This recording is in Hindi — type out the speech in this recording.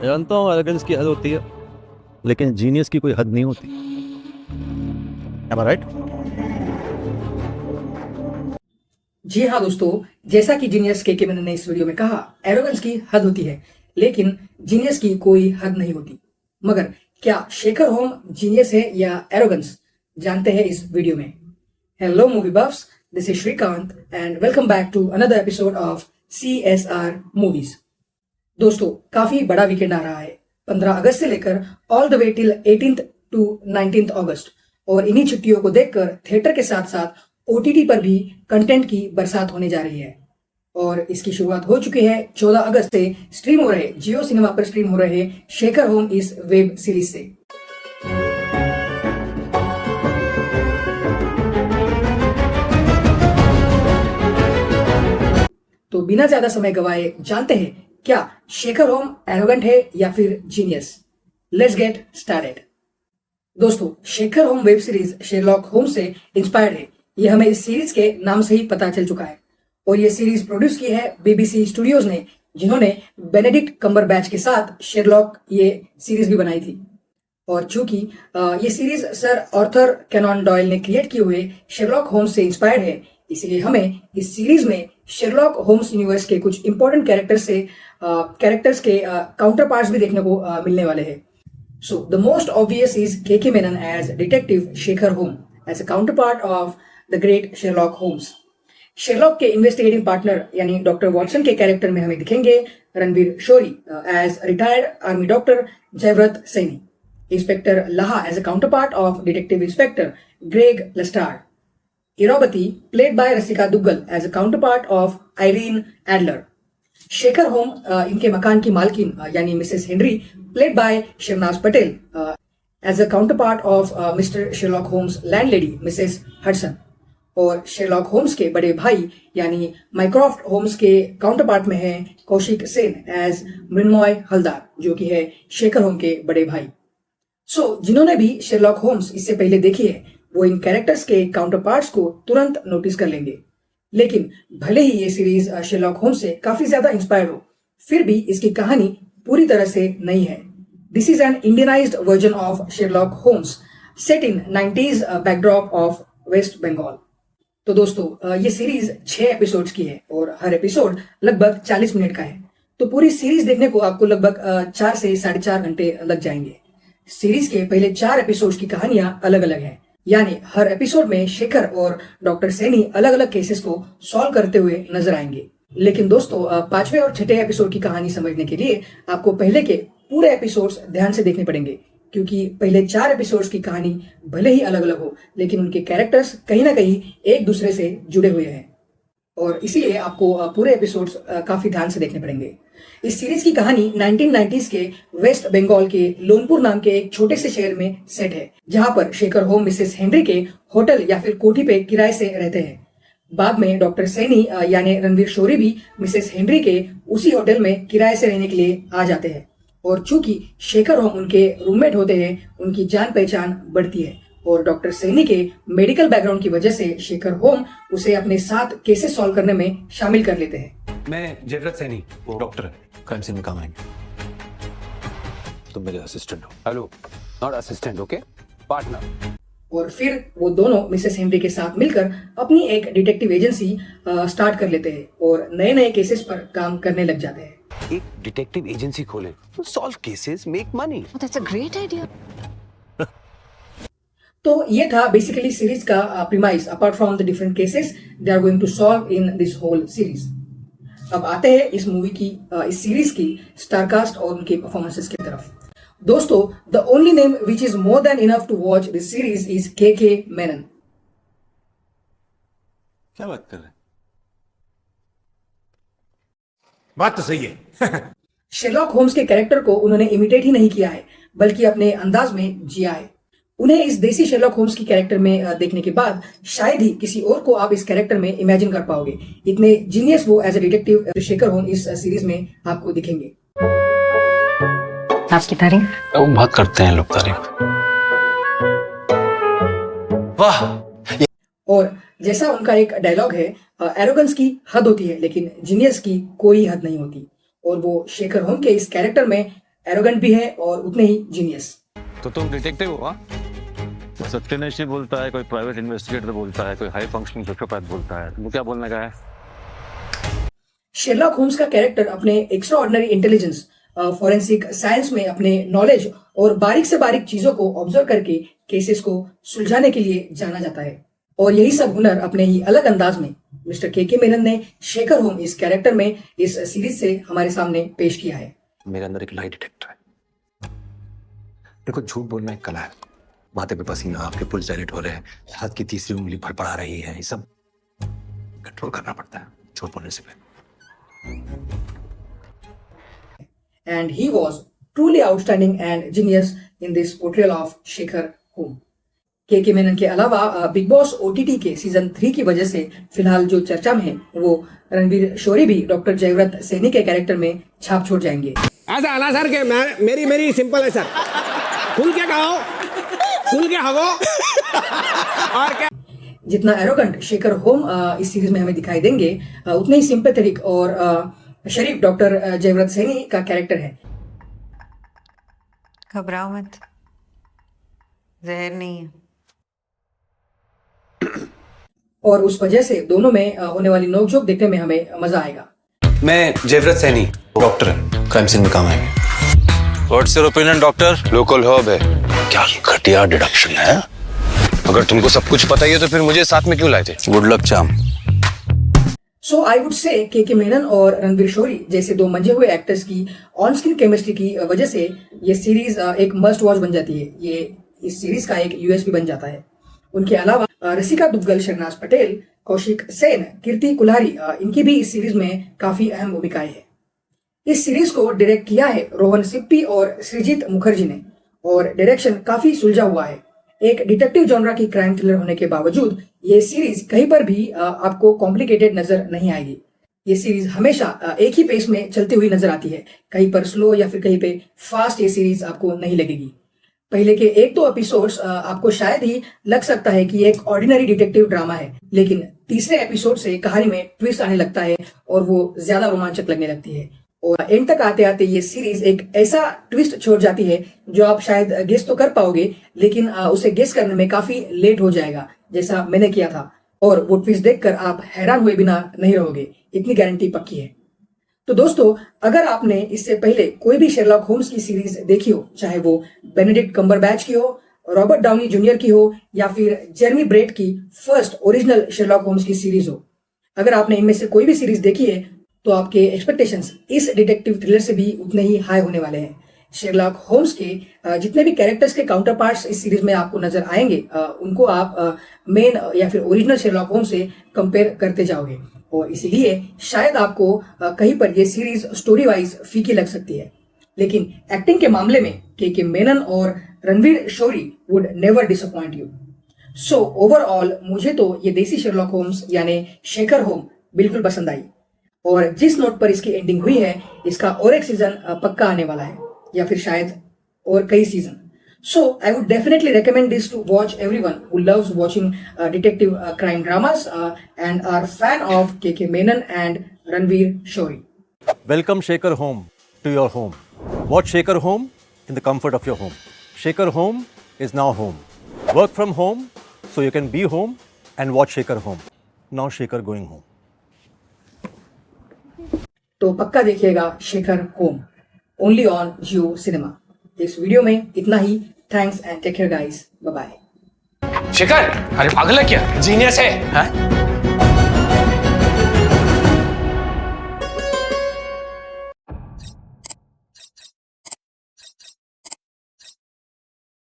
जानता हूँ एरोगेंस की हद होती है, लेकिन जीनियस की कोई हद नहीं होती। Am I right? जी हाँ दोस्तों, जैसा कि जीनियस के मैंने ने इस वीडियो में कहा, एरोगेंस की हद होती है लेकिन जीनियस की कोई हद नहीं होती। मगर क्या शेखर होम जीनियस है या एरोगेंस, जानते हैं इस वीडियो में। Hello movie buffs, this is Srikanth and welcome back to another episode of CSR movies. दोस्तों, काफी बड़ा वीकेंड आ रहा है, 15 अगस्त से लेकर all the way till 18th to 19th अगस्त। और इन्हीं छुट्टियों को देखकर थिएटर के साथ साथ OTT पर भी कंटेंट की बरसात होने जा रही है। और इसकी शुरुआत हो चुकी है 14 अगस्त से स्ट्रीम हो रहे जियो सिनेमा पर स्ट्रीम हो रहे शेखर होम इस वेब सीरीज से। तो बिना ज्यादा समय गवाए जानते हैं क्या शेखर होम एरोगेंट है या फिर जीनियस। Let's get started. दोस्तों, Shekhar home web series Sherlock Holmes से इंस्पायर्ड है, ये हमें इस सीरीज के नाम से ही पता चल चुका है। और ये सीरीज प्रोड्यूस की है BBC स्टूडियोज ने, जिन्होंने बेनेडिक्ट कम्बरबैच के साथ शेरलॉक ये सीरीज भी बनाई थी। और चूंकि ये series sir Arthur Conan Doyle ने क्रिएट किए हुए शेरलॉक होम्स से इंस्पायर्ड है, इसलिए हमें इस सीरीज में शेरलॉक होम्स यूनिवर्स के कुछ इंपॉर्टेंट कैरेक्टर्स के काउंटर पार्ट्स भी देखने को मिलने वाले हैं। So the most obvious is KK Menon as Detective Shekhar Holmes, as a counterpart of the great Sherlock Holmes. Sherlock के इन्वेस्टिगेटिंग पार्टनर यानी डॉक्टर वॉटसन के कैरेक्टर में हमें दिखेंगे Ranvir Shorey as retired army doctor Jayvrat Saini, inspector Laha as a counterpart of detective inspector Greg Lestrade, Iravati played by Rasika Dugal as a counterpart of Irene Adler, Shekhar home इनके मकान की मालकिन यानी Mrs Henry played by Shivnaz Patel as a counterpart of Mr Sherlock Holmes landlady Mrs Hudson, और शेरलॉक होम्स के बड़े भाई यानी माइक्रॉफ्ट होम्स के काउंटरपार्ट में है कौशिक सेन एज मृण्मय हलदार, जो कि है शेखर होम के बड़े भाई। जिन्होंने भी शेरलॉक होम्स इससे पहले देखी है, वो इन कैरेक्टर्स के काउंटरपार्ट्स को तुरंत नोटिस कर लेंगे। लेकिन भले ही ये सीरीज शेरलॉक होम्स से काफी ज्यादा इंस्पायर्ड हो, फिर भी इसकी कहानी पूरी तरह से नई है। This is an Indianized version of Sherlock Holmes set in 90s backdrop of West Bengal. तो दोस्तों, ये सीरीज 6 एपिसोड्स की है और हर एपिसोड लगभग 40 मिनट का है। तो पूरी सीरीज देखने को आपको लगभग 4 से 4.5 घंटे लग जाएंगे। सीरीज के पहले 4 एपिसोड्स की कहानियां अलग अलग हैं, यानी हर एपिसोड में शेखर और डॉक्टर सैनी अलग अलग केसेस को सॉल्व करते हुए नजर आएंगे। लेकिन दोस्तों, 5वें और 6ठे एपिसोड की कहानी समझने के लिए आपको पहले के पूरे एपिसोड्स ध्यान से देखने पड़ेंगे, क्योंकि पहले 4 एपिसोड्स की कहानी भले ही अलग अलग हो, लेकिन उनके कैरेक्टर्स कहीं ना कहीं एक दूसरे से जुड़े हुए हैं और इसीलिए आपको पूरे एपिसोड्स काफी ध्यान से देखने पड़ेंगे। इस सीरीज की कहानी 1990s के वेस्ट बंगाल के लोनपुर नाम के एक छोटे से शहर में सेट है, जहां पर शेखर होम मिसेस हेनरी के होटल या फिर कोठी पे किराए से रहते हैं। बाद में डॉक्टर सैनी यानी रणवीर शोरी भी मिसेस हेनरी के उसी होटल में किराए से रहने के लिए आ जाते हैं। और चूंकि शेखर होम उनके रूममेट होते हैं, उनकी जान पहचान बढ़ती है और डॉक्टर सैनी के मेडिकल बैकग्राउंड की वजह से शेखर होम उसे अपने साथ केसेस सॉल्व करने में शामिल कर लेते हैं। मैं जयव्रत सैनी, डॉक्टर है। क्राइम सीन में काम आएंगे। तुम मेरे असिस्टेंट हो। Hello, not assistant, okay, partner. और फिर वो दोनों मिसेस हेनरी के साथ मिलकर अपनी एक डिटेक्टिव एजेंसी स्टार्ट कर लेते हैं और नए नए केसेस पर काम करने लग जाते हैं। एक डिटेक्टिव एजेंसी खोले, solve cases, make money. That's a great idea. तो ये था बेसिकली सीरीज का premise. Apart from the different cases they are going to solve in this whole series. अब आते हैं इस मूवी की इस सीरीज की स्टारकास्ट और उनके परफॉर्मेंसेस की तरफ। दोस्तों, the only name which is more than enough to watch this series is KK Menon. क्या बात कर रहे हैं? बात तो सही है। शेरलॉक होम्स के कैरेक्टर को उन्होंने इमिटेट ही नहीं किया है, बल्कि अपने अंदाज में जिया है। उन्हें इस देसी शेरलॉक होम्स की कैरेक्टर में देखने के बाद शायद ही किसी और को आप इस कैरेक्टर में इमेजिन कर पाओगे। इतने जीनियस वो as a detective Shekhar Home इस सीरीज में आपको दिखेंगे। आपकी तारीफ? वो बहुत करते हैं लोग तारीफ। वाह। और जैसा उनका एक डायलॉग है, एरोगेंस की हद होती है लेकिन जीनियस की कोई हद नहीं होती। और वो शेखर होम के इस कैरेक्टर में एरोगेंट भी है और उतने ही जीनियस। तो तुम डिटेक्टिव हो? सत्यनेश बोलता है, कोई प्राइवेट इन्वेस्टिगेटर बोलता है, कोई हाई फंक्शनिंग सोशियोपैथ बोलता है। तुमको क्या बोलने का है? शेरलॉक होम्स का कैरेक्टर अपने एक्स्ट्राऑर्डिनरी इंटेलिजेंस, फॉरेंसिक साइंस में अपने नॉलेज और बारीक से बारीक चीजों को ऑब्जर्व करके केसेस को सुलझाने के लिए जाना जाता है। और यही सब हुनर अपने ही अलग अंदाज में मिस्टर के मेनन ने शेखर होम इस कैरेक्टर में इस सीरीज से हमारे सामने पेश किया है। मेरे अंदर एक लाई डिटेक्टर है। देखो, झूठ बोलना एक कला है। माथे पे पसीना, आपके पुल्स डायलेट हो रहे हैं, हाथ की तीसरी उंगली फड़फड़ा रही है, ये सब कंट्रोल करना पड़ता है झूठ बोलने से पहले। And he was truly outstanding and genius in this portrayal of Shekhar home. के मेनन के अलावा बिग बॉस ओटीटी के सीजन 3 की वजह से फिलहाल जो चर्चा में है वो रणवीर शोरी भी डॉक्टर जयव्रत सैनी के कैरेक्टर में छाप छोड़ जाएंगे। ऐसा आना सर के मेरी सिंपल है सर। खुल के कहो, खुल के हगो और क्या। जितना एरोगेंट शेखर होम इस सीरीज में हमें दिखाई देंगे, उतने ही सिंपैथेटिक और शरीफ डॉक्टर जयव्रत सैनी का कैरेक्टर है। घबराओ मत, जहर नहीं है। और उस वजह से दोनों में होने वाली नोकझोंक देखने में हमें मजा आएगा। मैं जयव्रत सैनी, डॉक्टर है, क्राइम सीन में काम आएंगे। What's your opinion doctor? Local herb है। क्या घटिया डिडक्शन है। अगर तुमको सब कुछ पता ही है तो फिर मुझे साथ में क्यों लाए थे? गुड लक चाम। सो आई वुड से के मेनन और रणवीर शोरी जैसे दो मंजे हुए एक्टर्स की ऑन स्क्रीन केमिस्ट्री की वजह से ये सीरीज एक मस्ट वॉच बन जाती है। ये इस सीरीज का एक यूएसपी बन जाता है। उनके अलावा रसिका दुग्गल, शरनाज पटेल, कौशिक सेन, कीर्ति कुल्हारी, इनकी भी इस सीरीज में काफी अहम भूमिकाएं हैं। इस सीरीज को डायरेक्ट किया है रोहन सिप्पी और सृजित मुखर्जी ने और डायरेक्शन काफी सुलझा हुआ है। एक डिटेक्टिव जॉनरा की क्राइम थ्रिलर होने के बावजूद ये सीरीज कहीं पर भी आपको कॉम्प्लिकेटेड नजर नहीं आएगी। ये सीरीज हमेशा एक ही पेस में चलती हुई नजर आती है। कहीं पर स्लो या फिर कहीं पे फास्ट ये सीरीज आपको नहीं लगेगी। पहले के एक दो एपिसोड्स आपको शायद ही लग सकता है कि एक ऑर्डिनरी डिटेक्टिव ड्रामा है, लेकिन तीसरे एपिसोड से कहानी में ट्विस्ट आने लगता है और वो ज्यादा रोमांचक लगने लगती है। और एंड तक आते आते ये सीरीज एक ऐसा ट्विस्ट छोड़ जाती है जो आप शायद गेस तो कर पाओगे, लेकिन उसे गेस करने में काफी लेट हो जाएगा, जैसा मैंने किया था। और वो ट्विस्ट देखकर आप हैरान हुए बिना नहीं रहोगे, इतनी गारंटी पक्की है। तो दोस्तों, अगर आपने इससे पहले कोई भी शेरलॉक होम्स की सीरीज देखी हो, चाहे वो बेनेडिक्ट कम्बरबैच की हो, रॉबर्ट डाउनी जूनियर की हो या फिर जेरेमी ब्रेट की फर्स्ट ओरिजिनल शेरलॉक होम्स की सीरीज हो, अगर आपने इनमें से कोई भी सीरीज देखी है तो आपके एक्सपेक्टेशंस इस डिटेक्टिव थ्रिलर से भी उतने ही हाई होने वाले हैं। शेरलॉक होम्स के जितने भी कैरेक्टर्स के काउंटर पार्ट्स इस सीरीज में आपको नजर आएंगे, उनको आप मेन या फिर ओरिजिनल शेरलॉक होम्स से कंपेयर करते जाओगे और इसीलिए शायद आपको कहीं पर ये सीरीज स्टोरी वाइज फीकी लग सकती है। लेकिन एक्टिंग के मामले में के मेनन और Ranvir Shorey would never disappoint you. So overall मुझे तो ये देसी शेरलॉक होम्स यानी शेखर होम बिल्कुल पसंद आई। और जिस नोट पर इसकी एंडिंग हुई है, इसका और एक सीजन पक्का आने वाला है या फिर शायद और कई season. So I would definitely recommend this to watch everyone who loves watching detective crime dramas and are fan of KK Menon and Ranveer Shori. Welcome Shekhar Home to your home. Watch Shekhar Home in the comfort of your home. Shekhar Home is now home. Work from home so you can be home and watch Shekhar Home. Now Shekhar going home. तो पक्का देखिएगा Shekhar home, only on Jio cinema. इस वीडियो में इतना ही। Thanks and take care guys, bye bye. Shekhar, अरे पागल है क्या? जीनियस है, हाँ?